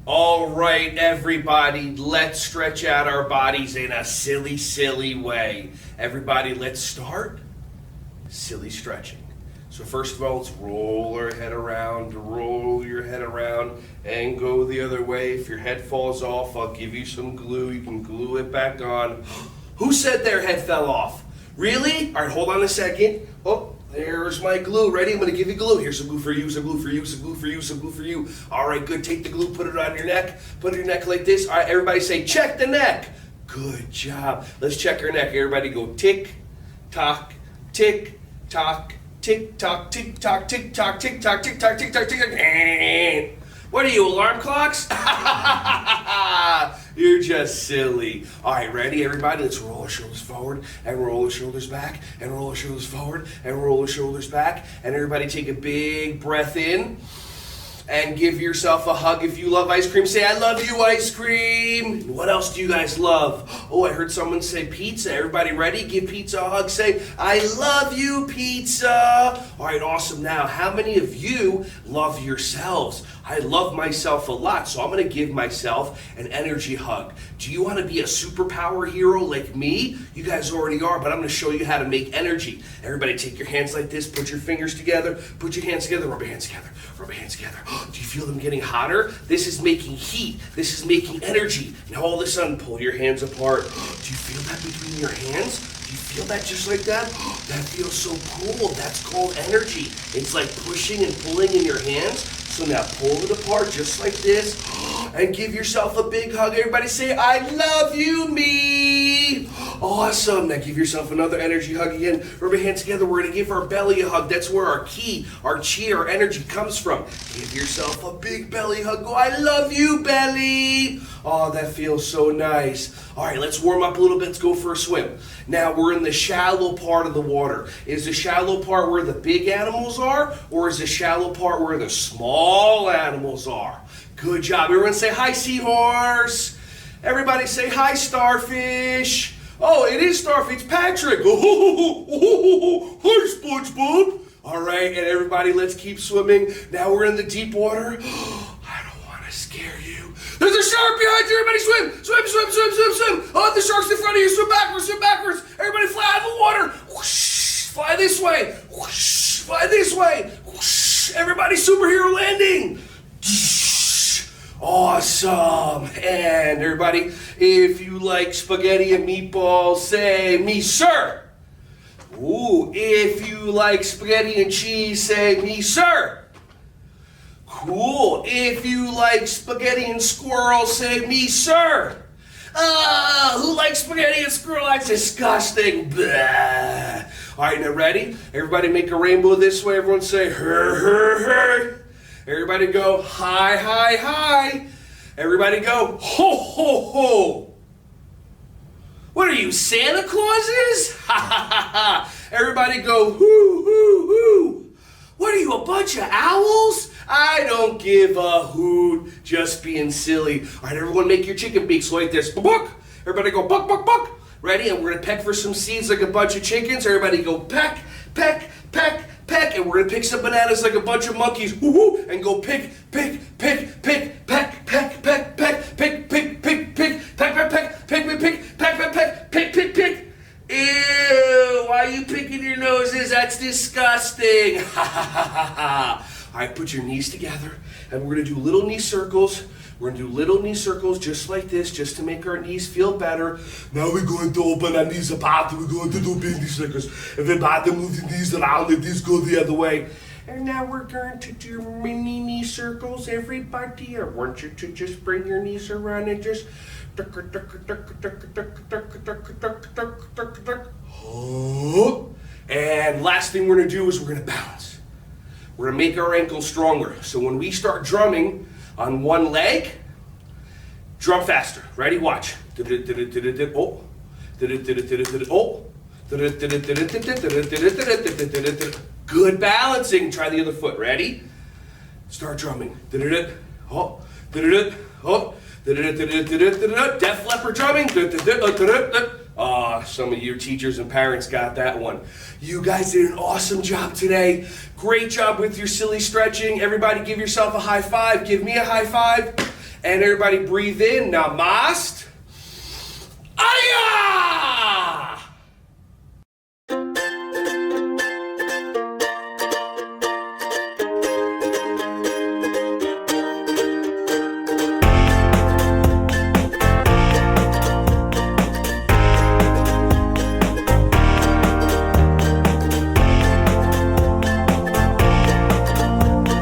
All right, everybody, let's stretch out our bodies in a silly, silly way. Everybody, let's start silly stretching. So first of all, let's roll your head around, and go the other way. If your head falls off, I'll give you some glue. You can glue it back on. Who said their head fell off? Really? All right, hold on a second. Oh, there's my glue. Ready? I'm going to give you glue. Here's some glue for you, some glue for you, some glue for you, some glue for you. All right, good. Take the glue, put it on your neck. Put it on your neck like this. All right, everybody say, check the neck. Good job. Let's check your neck. Everybody go tick, tock, tick, tock, tick, tock, tick, tock, tick, tock, tick, tock, tick, tock, tick, tock, tick, tock. What are you, alarm clocks? You're just silly. All right, ready, everybody? Let's roll our shoulders forward and roll our shoulders back and roll our shoulders forward and roll our shoulders back. And everybody take a big breath in and give yourself a hug. If you love ice cream, say, I love you, ice cream. What else do you guys love? Oh, I heard someone say pizza. Everybody ready? Give pizza a hug. Say, I love you, pizza. All right, awesome. Now, how many of you love yourselves? I love myself a lot, so I'm going to give myself an energy hug. Do you want to be a superpower hero like me? You guys already are, but I'm going to show you how to make energy. Everybody take your hands like this, put your fingers together, put your hands together, rub your hands together, rub your hands together. Do you feel them getting hotter? This is making heat. This is making energy. Now all of a sudden, pull your hands apart. Do you feel that between your hands? Do you feel that just like that? That feels so cool. That's called energy. It's like pushing and pulling in your hands. So now pull it apart just like this and give yourself a big hug. Everybody say, I love you, me. Awesome. Now give yourself another energy hug again. Rub your hands together. We're going to give our belly a hug. That's where our chi, our energy comes from. Give yourself a big belly hug. Go, I love you, belly. Oh, that feels so nice. All right, let's warm up a little bit. Let's go for a swim. Now we're in the shallow part of the water. Is the shallow part where the big animals are, or is the shallow part where the small animals are? Good job. Everyone say hi, seahorse. Everybody say hi, starfish. Oh, it is starfish. It's Patrick. Hi, SpongeBob. All right, and everybody, let's keep swimming. Now we're in the deep water. I don't want to scare you. There's a shark behind you. Everybody swim. Swim, swim, swim, swim, swim. Oh, the shark's in front of you. Swim backwards, swim backwards. Everybody fly out of the water. Whoosh, fly this way. Whoosh, fly this way. Whoosh, everybody superhero landing. Awesome. And everybody, if you like spaghetti and meatballs, say me, sir. Ooh, if you like spaghetti and cheese, say me, sir. Cool. If you like spaghetti and squirrel, say me, sir. Who likes spaghetti and squirrel? That's disgusting. Blah. All right, now ready? Everybody make a rainbow this way. Everyone say, her, her, her. Everybody go, hi, hi, hi. Everybody go, ho, ho, ho. What are you, Santa Clauses? Ha, ha, ha, ha. Everybody go, hoo, hoo, hoo. What are you, a bunch of owls? I don't give a hoot, just being silly. All right, everyone make your chicken beaks like this. Buck. Everybody go, buck, buck, buck. Ready? And we're going to peck for some seeds like a bunch of chickens. Everybody go, peck, peck, peck, peck. And we're going to pick some bananas like a bunch of monkeys. Woo-hoo. And go pick, pick, pick, pick, peck, peck, peck, peck, pick, pick, pick, pick, peck, peck, peck, pick, pick, pick, peck, peck, peck, pick, pick, pick. Ew, why are you picking your noses? That's disgusting. Ha, ha, ha, ha, ha. All right, put your knees together, and we're going to do little knee circles. We're going to do little knee circles just like this, just to make our knees feel better. Now we're going to open our knees apart, and we're going to do big knee circles. And then about to move the knees around, and these go the other way. And now we're going to do mini knee circles, everybody. I want you to just bring your knees around and just... And last thing we're going to do is we're going to balance. We're going to make our ankles stronger. So when we start drumming on one leg, drum faster. Ready? Watch. Oh. Oh. Good balancing. Try the other foot. Ready? Start drumming. Oh. Oh. Def Leppard drumming. Some of your teachers and parents got that one. You guys did an awesome job today. Great job with your silly stretching. Everybody give yourself a high five. Give me a high five. And everybody breathe in, Namaste. Aya!